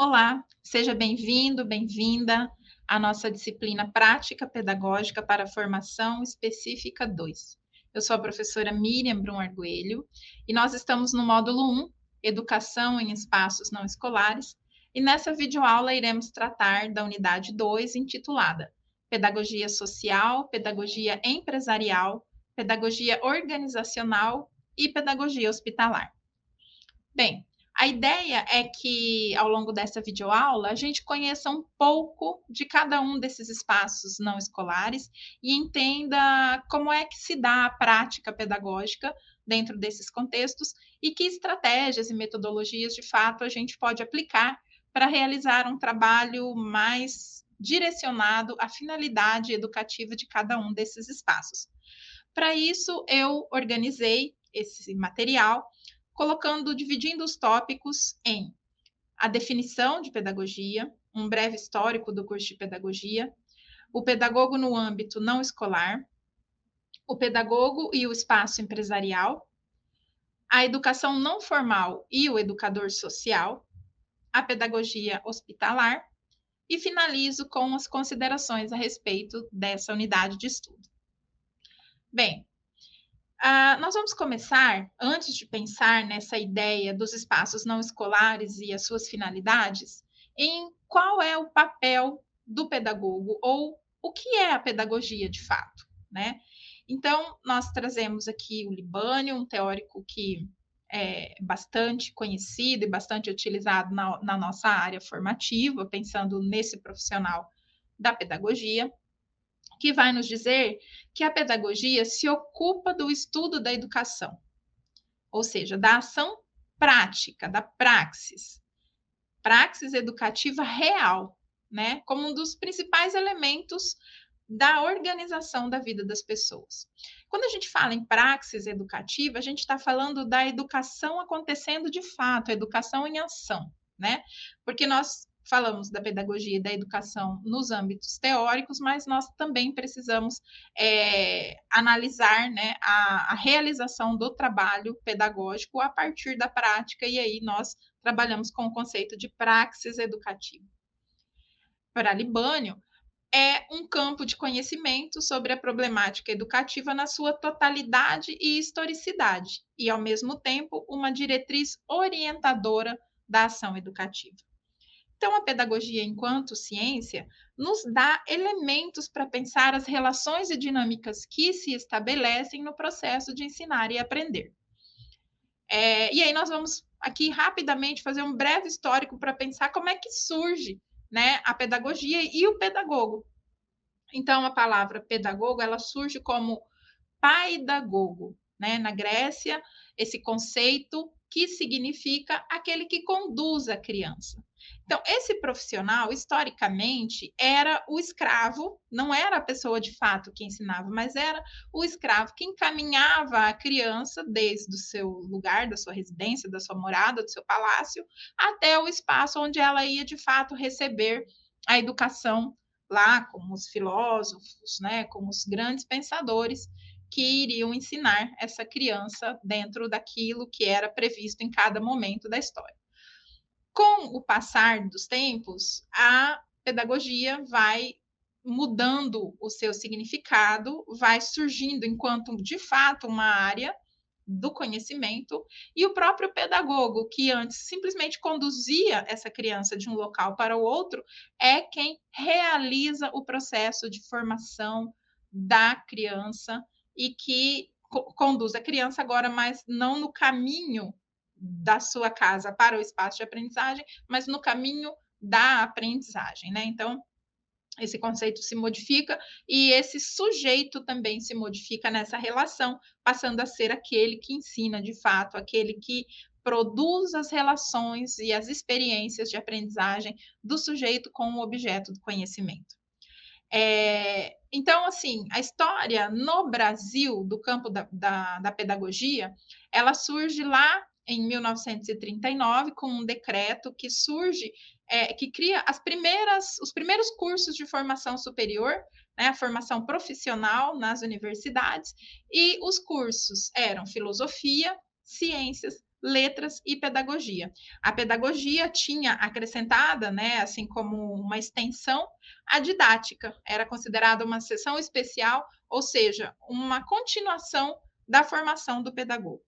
Olá, seja bem-vindo, bem-vinda à nossa disciplina Prática Pedagógica para a Formação Específica 2. Eu sou a professora Miriam Brum Arguelho e nós estamos no módulo 1, Educação em Espaços Não Escolares, e nessa videoaula iremos tratar da unidade 2, intitulada Pedagogia Social, Pedagogia Empresarial, Pedagogia Organizacional e Pedagogia Hospitalar. Bem, a ideia é que, ao longo dessa videoaula, a gente conheça um pouco de cada um desses espaços não escolares e entenda como é que se dá a prática pedagógica dentro desses contextos e que estratégias e metodologias, de fato, a gente pode aplicar para realizar um trabalho mais direcionado à finalidade educativa de cada um desses espaços. Para isso, eu organizei esse material dividindo os tópicos em a definição de pedagogia, um breve histórico do curso de pedagogia, o pedagogo no âmbito não escolar, o pedagogo e o espaço empresarial, a educação não formal e o educador social, a pedagogia hospitalar e finalizo com as considerações a respeito dessa unidade de estudo. Bem, nós vamos começar, antes de pensar nessa ideia dos espaços não escolares e as suas finalidades, em qual é o papel do pedagogo ou o que é a pedagogia de fato, né? Então, nós trazemos aqui o Libânio, um teórico que é bastante conhecido e bastante utilizado na nossa área formativa, pensando nesse profissional da pedagogia, que vai nos dizer que a pedagogia se ocupa do estudo da educação, ou seja, da ação prática, da praxis educativa real, né, como um dos principais elementos da organização da vida das pessoas. Quando a gente fala em praxis educativa, a gente está falando da educação acontecendo de fato, a educação em ação, né? Porque nós falamos da pedagogia e da educação nos âmbitos teóricos, mas nós também precisamos analisar, né, a realização do trabalho pedagógico a partir da prática, e aí nós trabalhamos com o conceito de praxis educativa. Para Libânio, é um campo de conhecimento sobre a problemática educativa na sua totalidade e historicidade, e, ao mesmo tempo, uma diretriz orientadora da ação educativa. Então, a pedagogia, enquanto ciência, nos dá elementos para pensar as relações e dinâmicas que se estabelecem no processo de ensinar e aprender. E aí nós vamos aqui rapidamente fazer um breve histórico para pensar como é que surge, né, a pedagogia e o pedagogo. Então, a palavra pedagogo, ela surge como paidagogo, né? Na Grécia, esse conceito que significa aquele que conduz a criança. Então, esse profissional, historicamente, era o escravo, não era a pessoa de fato que ensinava, mas era o escravo que encaminhava a criança desde o seu lugar, da sua residência, da sua morada, do seu palácio, até o espaço onde ela ia de fato receber a educação lá, como os filósofos, né, como os grandes pensadores que iriam ensinar essa criança dentro daquilo que era previsto em cada momento da história. Com o passar dos tempos, a pedagogia vai mudando o seu significado, vai surgindo enquanto, de fato, uma área do conhecimento, e o próprio pedagogo, que antes simplesmente conduzia essa criança de um local para o outro, é quem realiza o processo de formação da criança e que conduz a criança agora, mas não no caminho da sua casa para o espaço de aprendizagem, mas no caminho da aprendizagem, né? Então, esse conceito se modifica e esse sujeito também se modifica nessa relação, passando a ser aquele que ensina de fato, aquele que produz as relações e as experiências de aprendizagem do sujeito com o objeto do conhecimento. Então, assim, a história no Brasil do campo da pedagogia, ela surge lá em 1939 com um decreto que surge, que cria os primeiros cursos de formação superior, né, a formação profissional nas universidades, e os cursos eram filosofia, ciências, letras e pedagogia. A pedagogia tinha acrescentada, né, assim como uma extensão, a didática. Era considerada uma seção especial, ou seja, uma continuação da formação do pedagogo.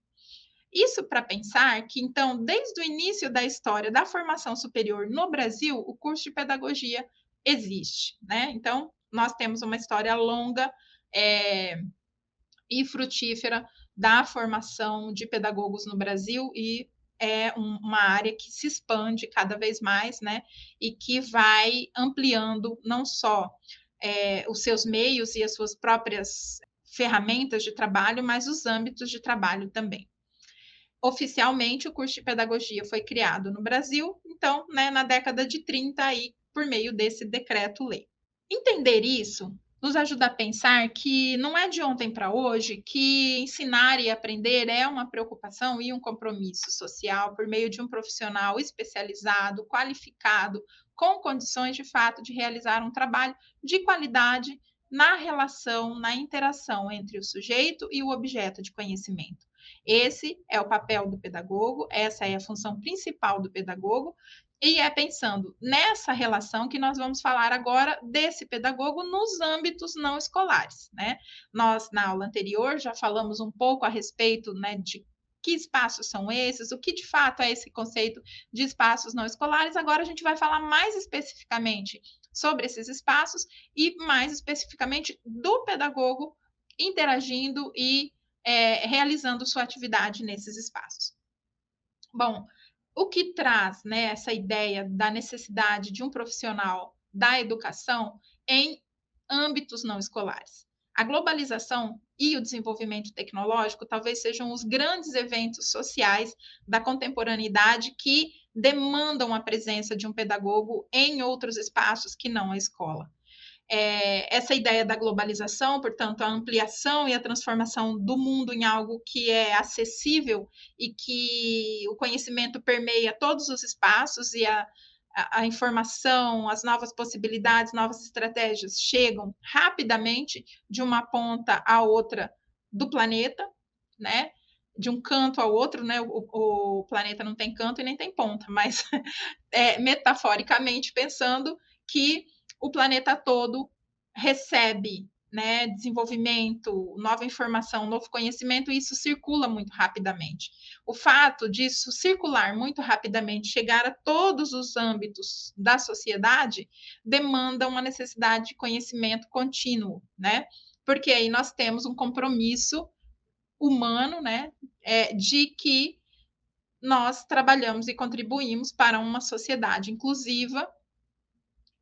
Isso para pensar que, então, desde o início da história da formação superior no Brasil, o curso de pedagogia existe, né? Então, nós temos uma história longa e frutífera da formação de pedagogos no Brasil e é uma área que se expande cada vez mais, né? E que vai ampliando não só os seus meios e as suas próprias ferramentas de trabalho, mas os âmbitos de trabalho também. Oficialmente, o curso de pedagogia foi criado no Brasil, então, né, na década de 30, aí, por meio desse decreto-lei. Entender isso nos ajuda a pensar que não é de ontem para hoje que ensinar e aprender é uma preocupação e um compromisso social por meio de um profissional especializado, qualificado, com condições de fato de realizar um trabalho de qualidade na relação, na interação entre o sujeito e o objeto de conhecimento. Esse é o papel do pedagogo, essa é a função principal do pedagogo, e é pensando nessa relação que nós vamos falar agora desse pedagogo nos âmbitos não escolares, né? Nós, na aula anterior, já falamos um pouco a respeito, né, de que espaços são esses, o que de fato é esse conceito de espaços não escolares. Agora a gente vai falar mais especificamente sobre esses espaços e mais especificamente do pedagogo interagindo e realizando sua atividade nesses espaços. Bom, o que traz, né, essa ideia da necessidade de um profissional da educação em âmbitos não escolares? A globalização e o desenvolvimento tecnológico talvez sejam os grandes eventos sociais da contemporaneidade que demandam a presença de um pedagogo em outros espaços que não a escola. Essa ideia da globalização, portanto, a ampliação e a transformação do mundo em algo que é acessível e que o conhecimento permeia todos os espaços e a informação, as novas possibilidades, novas estratégias chegam rapidamente de uma ponta à outra do planeta, né? De um canto ao outro, né? O planeta não tem canto e nem tem ponta, mas metaforicamente pensando que o planeta todo recebe, né, desenvolvimento, nova informação, novo conhecimento, e isso circula muito rapidamente. O fato disso circular muito rapidamente, chegar a todos os âmbitos da sociedade, demanda uma necessidade de conhecimento contínuo, né? Porque aí nós temos um compromisso humano, né, de que nós trabalhamos e contribuímos para uma sociedade inclusiva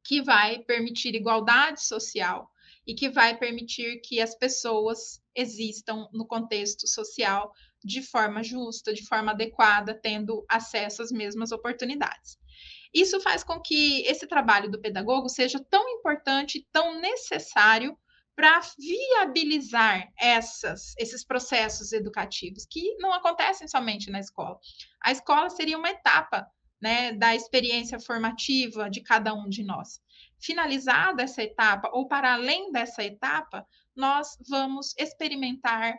que vai permitir igualdade social e que vai permitir que as pessoas existam no contexto social de forma justa, de forma adequada, tendo acesso às mesmas oportunidades. Isso faz com que esse trabalho do pedagogo seja tão importante, tão necessário para viabilizar esses processos educativos que não acontecem somente na escola. A escola seria uma etapa, né, da experiência formativa de cada um de nós. Finalizada essa etapa, ou para além dessa etapa, nós vamos experimentar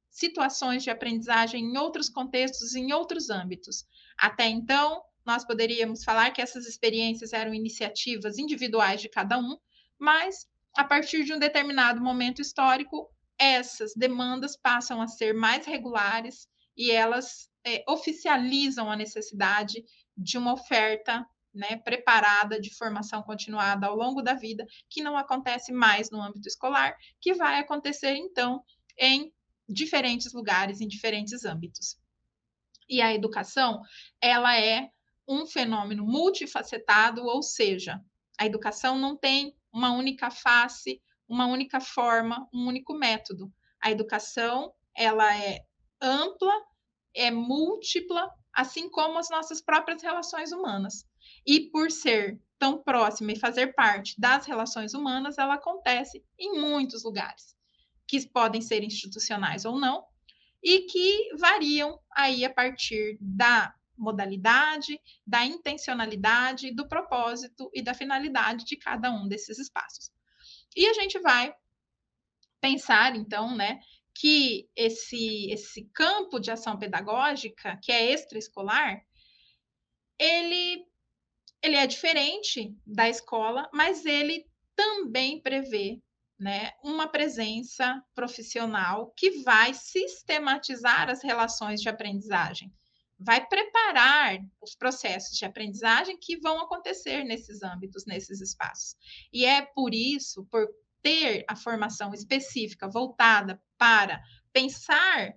situações de aprendizagem em outros contextos, em outros âmbitos. Até então, nós poderíamos falar que essas experiências eram iniciativas individuais de cada um, mas a partir de um determinado momento histórico, essas demandas passam a ser mais regulares e elas oficializam a necessidade de uma oferta, né, preparada de formação continuada ao longo da vida, que não acontece mais no âmbito escolar, que vai acontecer então em diferentes lugares, em diferentes âmbitos. E a educação, ela é um fenômeno multifacetado, ou seja, a educação não tem uma única face, uma única forma, um único método. A educação, ela é ampla, é múltipla, assim como as nossas próprias relações humanas. E por ser tão próxima e fazer parte das relações humanas, ela acontece em muitos lugares, que podem ser institucionais ou não, e que variam aí a partir da modalidade, da intencionalidade, do propósito e da finalidade de cada um desses espaços. E a gente vai pensar, então, né, que esse campo de ação pedagógica, que é extraescolar, ele ele é diferente da escola, mas ele também prevê, né, uma presença profissional que vai sistematizar as relações de aprendizagem, vai preparar os processos de aprendizagem que vão acontecer nesses âmbitos, nesses espaços. E é por isso, por ter a formação específica voltada para pensar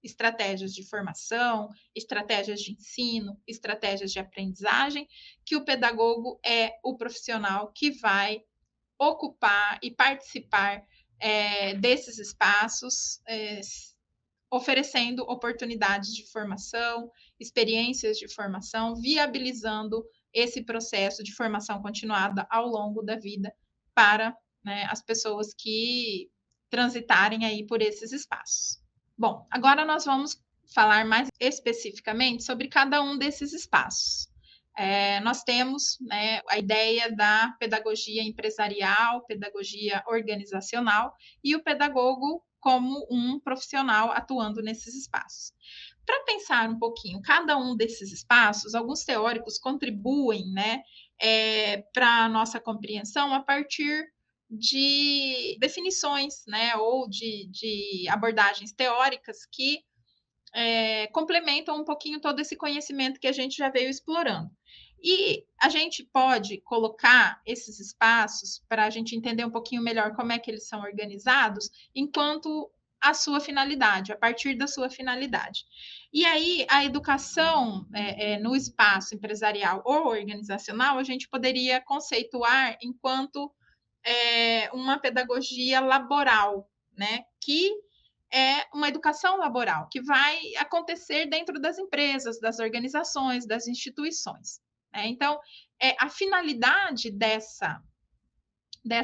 estratégias de formação, estratégias de ensino, estratégias de aprendizagem, que o pedagogo é o profissional que vai ocupar e participar desses espaços, oferecendo oportunidades de formação, experiências de formação, viabilizando esse processo de formação continuada ao longo da vida para, né, as pessoas que transitarem aí por esses espaços. Bom, agora nós vamos falar mais especificamente sobre cada um desses espaços. Nós temos, né, a ideia da pedagogia empresarial, pedagogia organizacional e o pedagogo como um profissional atuando nesses espaços. Para pensar um pouquinho cada um desses espaços, alguns teóricos contribuem, né, para a nossa compreensão a partir de definições, né, ou de abordagens teóricas que complementam um pouquinho todo esse conhecimento que a gente já veio explorando. E a gente pode colocar esses espaços para a gente entender um pouquinho melhor como é que eles são organizados, enquanto a sua finalidade, a partir da sua finalidade. E aí, a educação no espaço empresarial ou organizacional, a gente poderia conceituar enquanto uma pedagogia laboral, né? Que é uma educação laboral que vai acontecer dentro das empresas, das organizações, das instituições. Né? Então, a finalidade dessa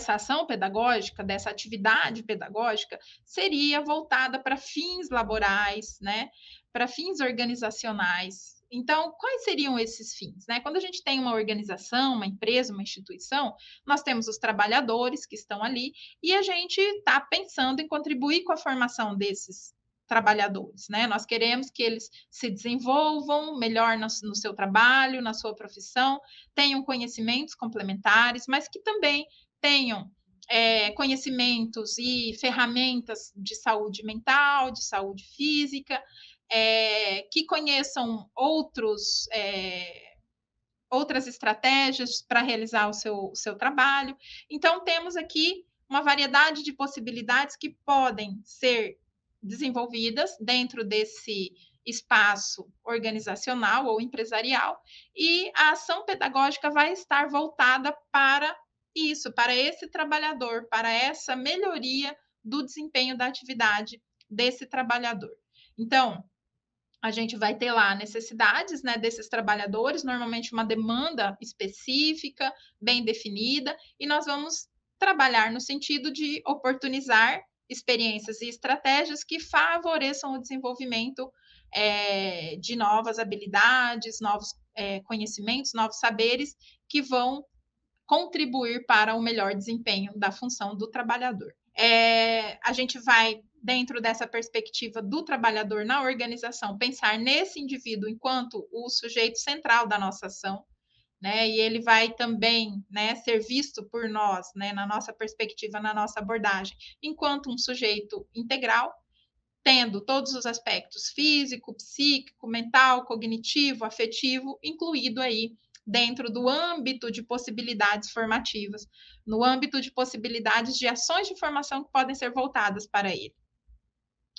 ação pedagógica, dessa atividade pedagógica, seria voltada para fins laborais, né? Para fins organizacionais. Então, quais seriam esses fins? Né? Quando a gente tem uma organização, uma empresa, uma instituição, nós temos os trabalhadores que estão ali e a gente está pensando em contribuir com a formação desses trabalhadores, né? Nós queremos que eles se desenvolvam melhor no seu trabalho, na sua profissão, tenham conhecimentos complementares, mas que também tenham conhecimentos e ferramentas de saúde mental, de saúde física, que conheçam outras estratégias para realizar o seu trabalho. Então, temos aqui uma variedade de possibilidades que podem ser desenvolvidas dentro desse espaço organizacional ou empresarial, e a ação pedagógica vai estar voltada para isso, para esse trabalhador, para essa melhoria do desempenho da atividade desse trabalhador. Então, a gente vai ter lá necessidades, né, desses trabalhadores, normalmente uma demanda específica, bem definida, e nós vamos trabalhar no sentido de oportunizar experiências e estratégias que favoreçam o desenvolvimento de novas habilidades, novos conhecimentos, novos saberes que vão contribuir para o melhor desempenho da função do trabalhador. A gente vai, dentro dessa perspectiva do trabalhador na organização, pensar nesse indivíduo enquanto o sujeito central da nossa ação, né? E ele vai também, né, ser visto por nós, né, na nossa perspectiva, na nossa abordagem, enquanto um sujeito integral, tendo todos os aspectos físico, psíquico, mental, cognitivo, afetivo, incluído aí dentro do âmbito de possibilidades formativas, no âmbito de possibilidades de ações de formação que podem ser voltadas para ele.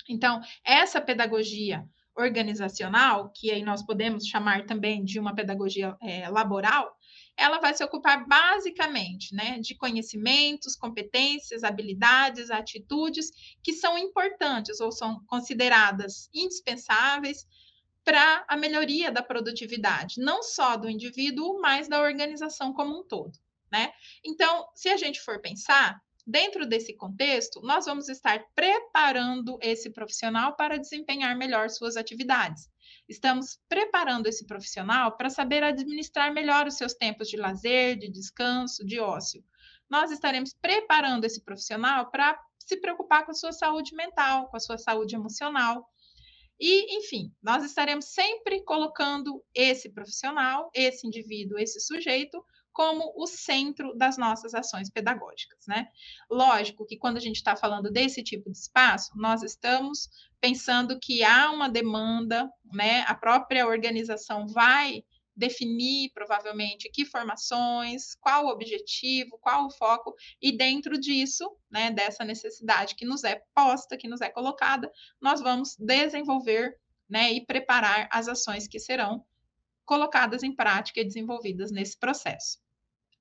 Então, essa pedagogia organizacional, que aí nós podemos chamar também de uma pedagogia laboral, ela vai se ocupar basicamente, né, de conhecimentos, competências, habilidades, atitudes que são importantes ou são consideradas indispensáveis para a melhoria da produtividade, não só do indivíduo, mas da organização como um todo, né? Então, se a gente for pensar, dentro desse contexto, nós vamos estar preparando esse profissional para desempenhar melhor suas atividades. Estamos preparando esse profissional para saber administrar melhor os seus tempos de lazer, de descanso, de ócio. Nós estaremos preparando esse profissional para se preocupar com a sua saúde mental, com a sua saúde emocional. E, enfim, nós estaremos sempre colocando esse profissional, esse indivíduo, esse sujeito, como o centro das nossas ações pedagógicas, né? Lógico que quando a gente está falando desse tipo de espaço, nós estamos pensando que há uma demanda, né? A própria organização vai definir provavelmente que formações, qual o objetivo, qual o foco, e dentro disso, né, dessa necessidade que nos é posta, que nos é colocada, nós vamos desenvolver, né, e preparar as ações que serão colocadas em prática e desenvolvidas nesse processo.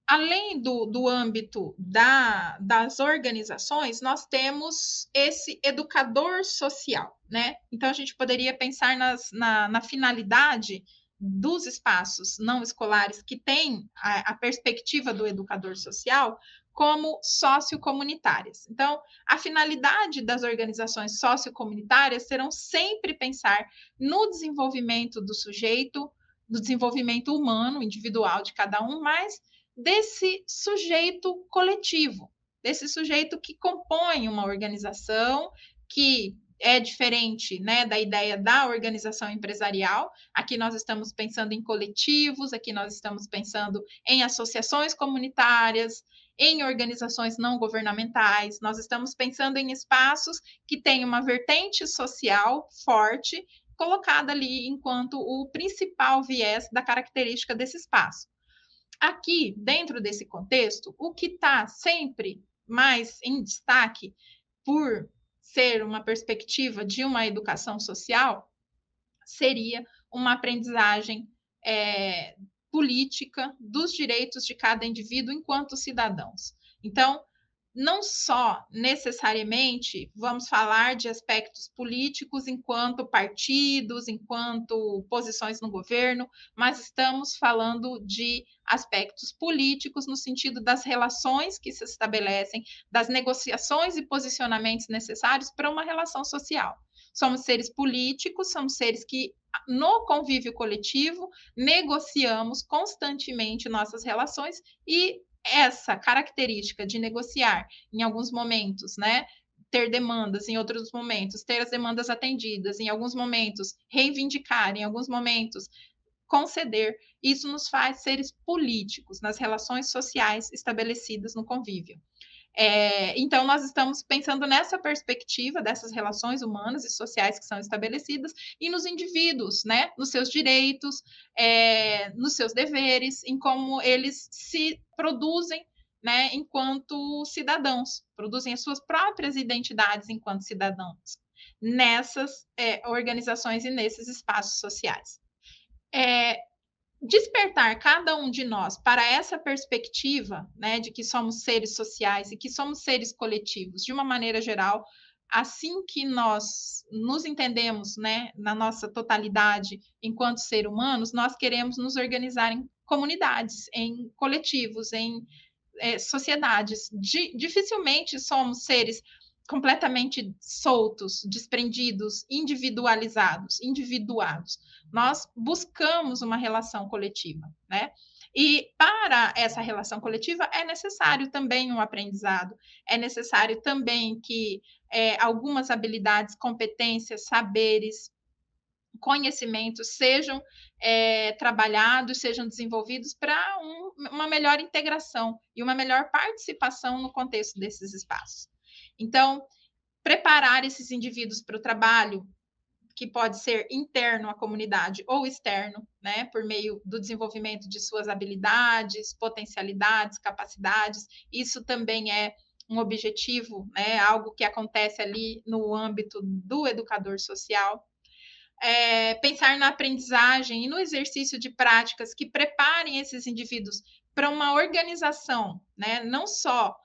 Além do âmbito das organizações, nós temos esse educador social, né? Então, a gente poderia pensar na finalidade dos espaços não escolares que têm a perspectiva do educador social como sociocomunitárias. Então, a finalidade das organizações sociocomunitárias serão sempre pensar no desenvolvimento do sujeito, do desenvolvimento humano, individual de cada um, mas desse sujeito coletivo, desse sujeito que compõe uma organização, que é diferente, né, da ideia da organização empresarial. Aqui nós estamos pensando em coletivos, aqui nós estamos pensando em associações comunitárias, em organizações não governamentais, nós estamos pensando em espaços que têm uma vertente social forte, colocada ali enquanto o principal viés da característica desse espaço. Aqui, dentro desse contexto, o que está sempre mais em destaque por ser uma perspectiva de uma educação social seria uma aprendizagem política dos direitos de cada indivíduo enquanto cidadãos. Então, não só necessariamente vamos falar de aspectos políticos enquanto partidos, enquanto posições no governo, mas estamos falando de aspectos políticos no sentido das relações que se estabelecem, das negociações e posicionamentos necessários para uma relação social. Somos seres políticos, somos seres que, no convívio coletivo, negociamos constantemente nossas relações e essa característica de negociar em alguns momentos, né? Ter demandas em outros momentos, ter as demandas atendidas, em alguns momentos reivindicar, em alguns momentos conceder, isso nos faz seres políticos nas relações sociais estabelecidas no convívio. Então, nós estamos pensando nessa perspectiva dessas relações humanas e sociais que são estabelecidas e nos indivíduos, né? Nos seus direitos, nos seus deveres, em como eles se produzem, né? Enquanto cidadãos, produzem as suas próprias identidades enquanto cidadãos nessas organizações e nesses espaços sociais. Despertar cada um de nós para essa perspectiva, né, de que somos seres sociais e que somos seres coletivos, de uma maneira geral, assim que nós nos entendemos, né, na nossa totalidade enquanto seres humanos, nós queremos nos organizar em comunidades, em coletivos, em sociedades. Dificilmente somos seres completamente soltos, desprendidos, individuados. Nós buscamos uma relação coletiva, né? E para essa relação coletiva é necessário também um aprendizado, é necessário também que algumas habilidades, competências, saberes, conhecimentos sejam trabalhados, sejam desenvolvidos para uma melhor integração e uma melhor participação no contexto desses espaços. Então, preparar esses indivíduos para o trabalho, que pode ser interno à comunidade ou externo, né, por meio do desenvolvimento de suas habilidades, potencialidades, capacidades, isso também é um objetivo, né, algo que acontece ali no âmbito do educador social. Pensar na aprendizagem e no exercício de práticas que preparem esses indivíduos para uma organização, né, não só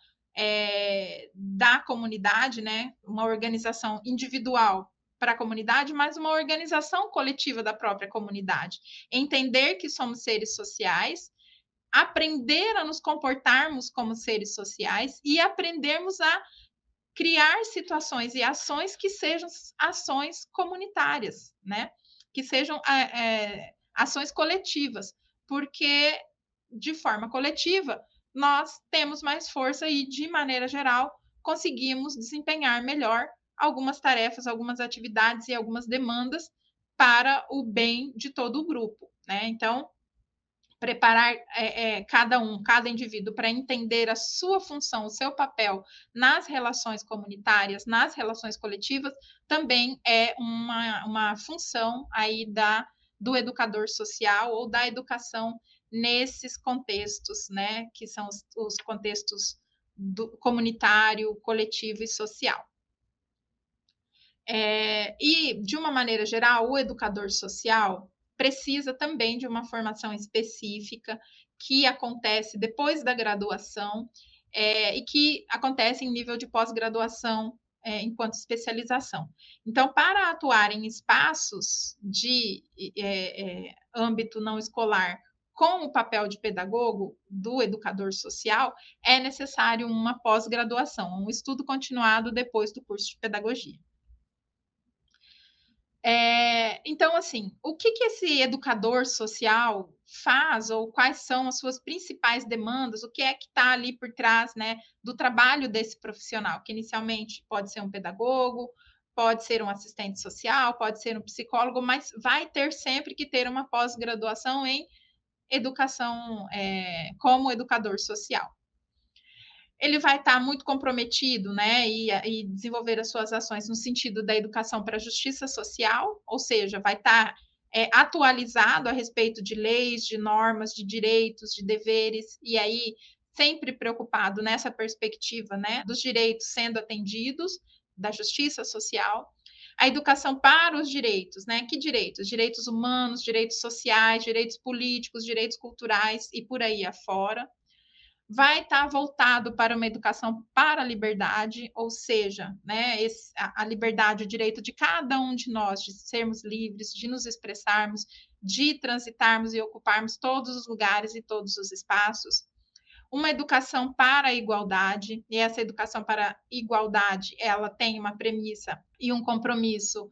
da comunidade, né, uma organização individual para a comunidade, mas uma organização coletiva da própria comunidade. Entender que somos seres sociais, aprender a nos comportarmos como seres sociais e aprendermos a criar situações e ações que sejam ações comunitárias, né? Que sejam ações coletivas, porque de forma coletiva nós temos mais força e, de maneira geral, conseguimos desempenhar melhor algumas tarefas, algumas atividades e algumas demandas para o bem de todo o grupo, né? Então, preparar cada indivíduo para entender a sua função, o seu papel nas relações comunitárias, nas relações coletivas, também é uma função aí do educador social ou da educação nesses contextos, né, que são os contextos do comunitário, coletivo e social. E, de uma maneira geral, o educador social precisa também de uma formação específica que acontece depois da graduação e que acontece em nível de pós-graduação enquanto especialização. Então, para atuar em espaços de âmbito não escolar com o papel de pedagogo do educador social, é necessário uma pós-graduação, um estudo continuado depois do curso de pedagogia. Então, assim, o que esse educador social faz ou quais são as suas principais demandas? O que é que está ali por trás, né, do trabalho desse profissional? Que inicialmente pode ser um pedagogo, pode ser um assistente social, pode ser um psicólogo, mas vai ter sempre que ter uma pós-graduação em educação, como educador social. Ele vai estar muito comprometido, né, e desenvolver as suas ações no sentido da educação para a justiça social, ou seja, vai estar atualizado a respeito de leis, de normas, de direitos, de deveres, e aí sempre preocupado nessa perspectiva, né, dos direitos sendo atendidos, da justiça social. A educação para os direitos, né? Que direitos? Direitos humanos, direitos sociais, direitos políticos, direitos culturais e por aí afora. Vai estar voltado para uma educação para a liberdade, ou seja, né, a liberdade, o direito de cada um de nós de sermos livres, de nos expressarmos, de transitarmos e ocuparmos todos os lugares e todos os espaços. Uma educação para a igualdade, e essa educação para a igualdade, ela tem uma premissa e um compromisso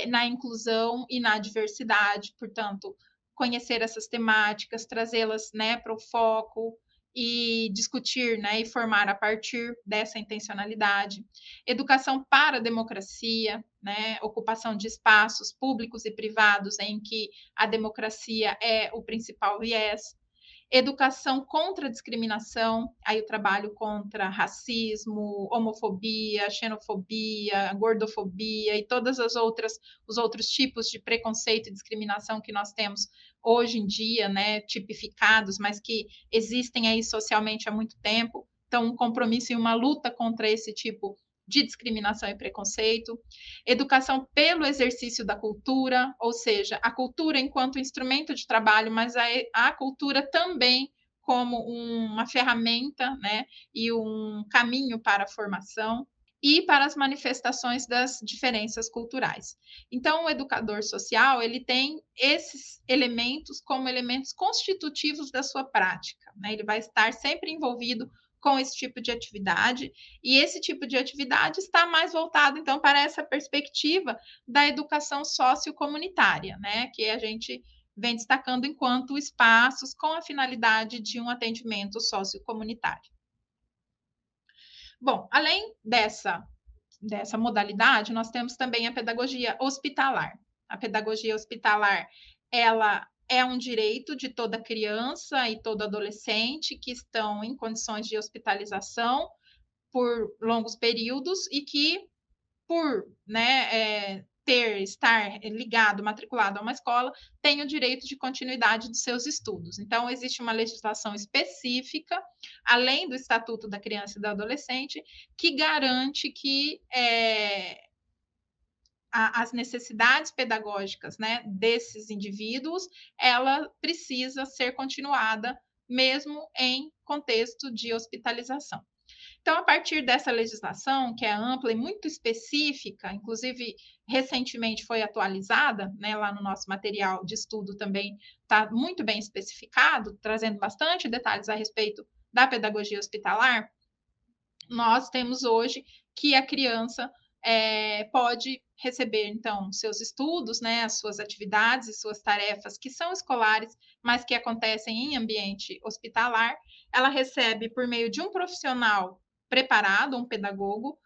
na inclusão e na diversidade, portanto, conhecer essas temáticas, trazê-las, né, para o foco, e discutir, né, e formar a partir dessa intencionalidade. Educação para a democracia, né, ocupação de espaços públicos e privados em que a democracia é o principal viés. Educação contra a discriminação, aí o trabalho contra racismo, homofobia, xenofobia, gordofobia e todas os outros tipos de preconceito e discriminação que nós temos hoje em dia, né, tipificados, mas que existem aí socialmente há muito tempo. Então, um compromisso e uma luta contra esse tipo de discriminação e preconceito, educação pelo exercício da cultura, ou seja, a cultura enquanto instrumento de trabalho, mas a cultura também como uma ferramenta, né, e um caminho para a formação e para as manifestações das diferenças culturais. Então, o educador social, ele tem esses elementos como elementos constitutivos da sua prática, né? Ele vai estar sempre envolvido com esse tipo de atividade, e esse tipo de atividade está mais voltado, então, para essa perspectiva da educação sociocomunitária, né, que a gente vem destacando enquanto espaços com a finalidade de um atendimento sociocomunitário. Bom, além dessa modalidade, nós temos também a pedagogia hospitalar. A pedagogia hospitalar, ela é um direito de toda criança e todo adolescente que estão em condições de hospitalização por longos períodos e que, por né, estar ligado, matriculado a uma escola, tem o direito de continuidade dos seus estudos. Então, existe uma legislação específica, além do Estatuto da Criança e do Adolescente, que garante que as necessidades pedagógicas, né, desses indivíduos, ela precisa ser continuada mesmo em contexto de hospitalização. Então, a partir dessa legislação, que é ampla e muito específica, inclusive recentemente foi atualizada, né, lá no nosso material de estudo também está muito bem especificado, trazendo bastante detalhes a respeito da pedagogia hospitalar, nós temos hoje que a criança pode receber, então, seus estudos, né, as suas atividades e suas tarefas que são escolares, mas que acontecem em ambiente hospitalar. Ela recebe por meio de um profissional preparado, um pedagogo,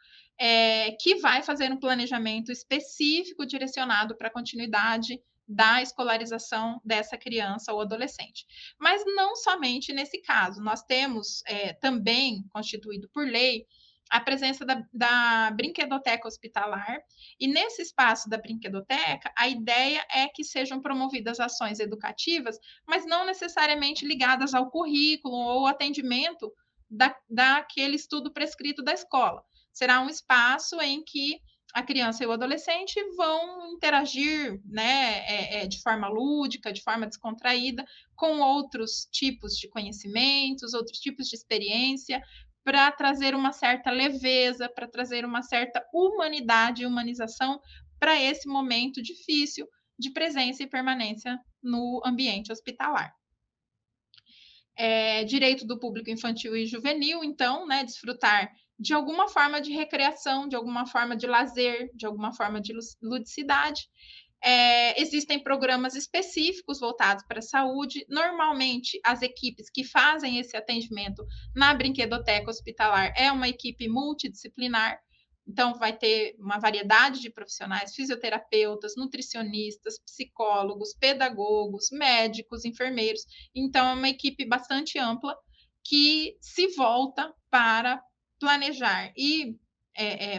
que vai fazer um planejamento específico direcionado para a continuidade da escolarização dessa criança ou adolescente. Mas não somente nesse caso, nós temos também constituído por lei a presença da brinquedoteca hospitalar, e nesse espaço da brinquedoteca, a ideia é que sejam promovidas ações educativas, mas não necessariamente ligadas ao currículo ou atendimento daquele estudo prescrito da escola. Será um espaço em que a criança e o adolescente vão interagir, né, de forma lúdica, de forma descontraída, com outros tipos de conhecimentos, outros tipos de experiência, para trazer uma certa leveza, para trazer uma certa humanidade e humanização para esse momento difícil de presença e permanência no ambiente hospitalar. Direito do público infantil e juvenil, então, né, desfrutar de alguma forma de recreação, de alguma forma de lazer, de alguma forma de ludicidade. Existem programas específicos voltados para a saúde. Normalmente, as equipes que fazem esse atendimento na brinquedoteca hospitalar é uma equipe multidisciplinar. Então, vai ter uma variedade de profissionais, fisioterapeutas, nutricionistas, psicólogos, pedagogos, médicos, enfermeiros. Então, é uma equipe bastante ampla que se volta para planejar e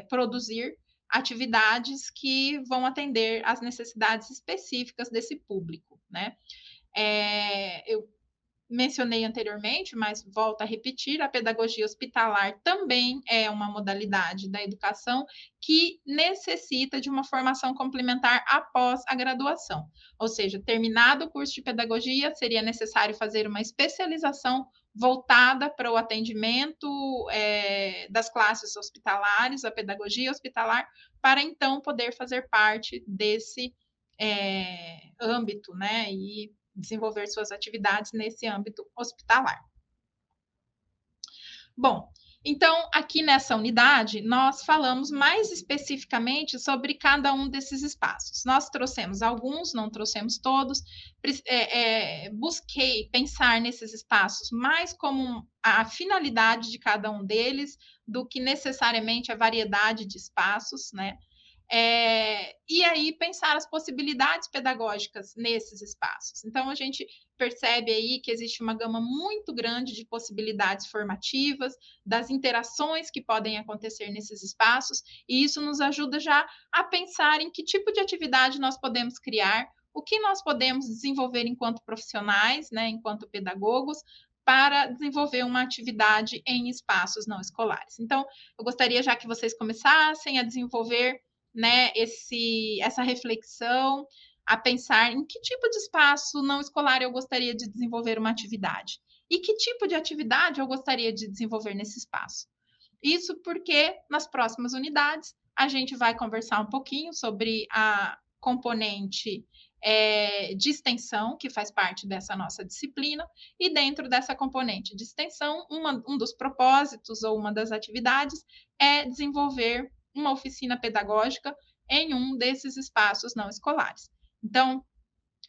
produzir atividades que vão atender às necessidades específicas desse público, né? Eu mencionei anteriormente, mas volto a repetir, a pedagogia hospitalar também é uma modalidade da educação que necessita de uma formação complementar após a graduação. Ou seja, terminado o curso de pedagogia, seria necessário fazer uma especialização voltada para o atendimento das classes hospitalares, a pedagogia hospitalar, para então poder fazer parte desse âmbito, né? E desenvolver suas atividades nesse âmbito hospitalar. Bom, então, aqui nessa unidade, nós falamos mais especificamente sobre cada um desses espaços. Nós trouxemos alguns, não trouxemos todos. Busquei pensar nesses espaços mais como a finalidade de cada um deles do que necessariamente a variedade de espaços, né? E aí pensar as possibilidades pedagógicas nesses espaços. Então, a gente percebe aí que existe uma gama muito grande de possibilidades formativas, das interações que podem acontecer nesses espaços, e isso nos ajuda já a pensar em que tipo de atividade nós podemos criar, o que nós podemos desenvolver enquanto profissionais, né, enquanto pedagogos, para desenvolver uma atividade em espaços não escolares. Então, eu gostaria já que vocês começassem a desenvolver, né, essa reflexão, a pensar em que tipo de espaço não escolar eu gostaria de desenvolver uma atividade e que tipo de atividade eu gostaria de desenvolver nesse espaço. Isso porque nas próximas unidades a gente vai conversar um pouquinho sobre a componente de extensão, que faz parte dessa nossa disciplina, e dentro dessa componente de extensão, um dos propósitos ou uma das atividades é desenvolver uma oficina pedagógica em um desses espaços não escolares. Então,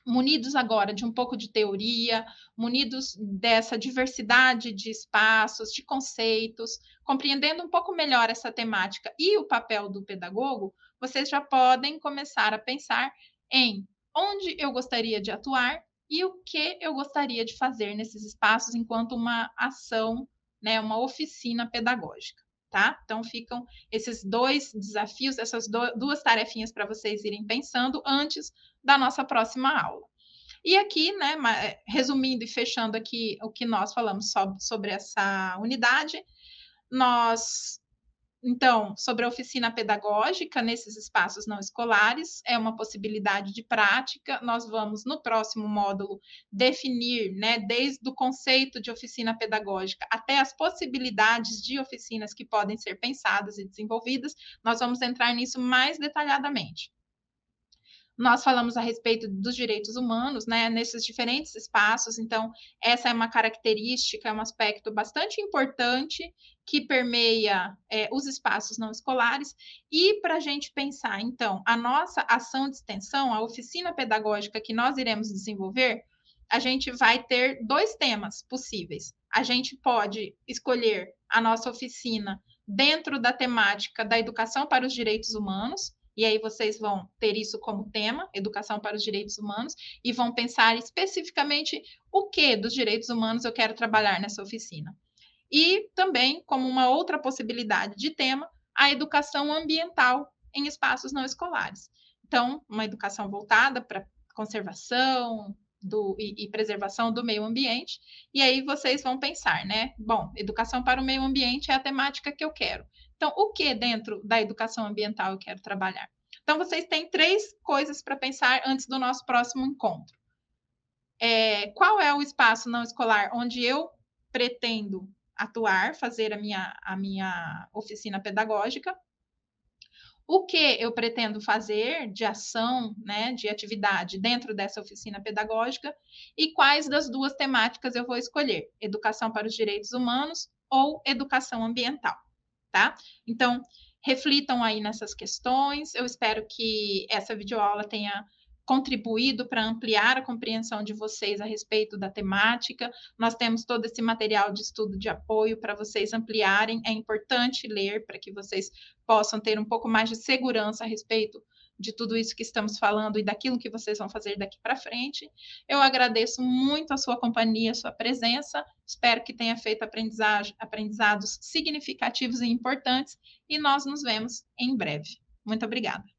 munidos agora de um pouco de teoria, munidos dessa diversidade de espaços, de conceitos, compreendendo um pouco melhor essa temática e o papel do pedagogo, vocês já podem começar a pensar em onde eu gostaria de atuar e o que eu gostaria de fazer nesses espaços enquanto uma ação, né, uma oficina pedagógica. Tá? Então, ficam esses dois desafios, essas duas tarefinhas para vocês irem pensando antes da nossa próxima aula. E aqui, né, resumindo e fechando aqui o que nós falamos sobre essa unidade, então, sobre a oficina pedagógica nesses espaços não escolares, é uma possibilidade de prática. Nós vamos, no próximo módulo, definir, né, desde o conceito de oficina pedagógica até as possibilidades de oficinas que podem ser pensadas e desenvolvidas. Nós vamos entrar nisso mais detalhadamente. Nós falamos a respeito dos direitos humanos, né, nesses diferentes espaços, então, essa é uma característica, é um aspecto bastante importante que permeia os espaços não escolares, e para a gente pensar, então, a nossa ação de extensão, a oficina pedagógica que nós iremos desenvolver, a gente vai ter dois temas possíveis. a gente pode escolher a nossa oficina dentro da temática da educação para os direitos humanos, e aí vocês vão ter isso como tema, educação para os direitos humanos, e vão pensar especificamente o que dos direitos humanos eu quero trabalhar nessa oficina. E também, como uma outra possibilidade de tema, a educação ambiental em espaços não escolares. Então, uma educação voltada para conservação e preservação do meio ambiente. E aí vocês vão pensar, né? Bom, educação para o meio ambiente é a temática que eu quero. Então, o que dentro da educação ambiental eu quero trabalhar? Então, vocês têm 3 coisas para pensar antes do nosso próximo encontro. Qual é o espaço não escolar onde eu pretendo atuar, fazer a minha oficina pedagógica? O que eu pretendo fazer de ação, né, de atividade dentro dessa oficina pedagógica e quais das 2 temáticas eu vou escolher: educação para os direitos humanos ou educação ambiental, tá? Então, reflitam aí nessas questões. Eu espero que essa videoaula tenha contribuído para ampliar a compreensão de vocês a respeito da temática. Nós temos todo esse material de estudo de apoio para vocês ampliarem. É importante ler para que vocês possam ter um pouco mais de segurança a respeito de tudo isso que estamos falando e daquilo que vocês vão fazer daqui para frente. Eu agradeço muito a sua companhia, a sua presença. Espero que tenha feito aprendizados significativos e importantes e nós nos vemos em breve. Muito obrigada.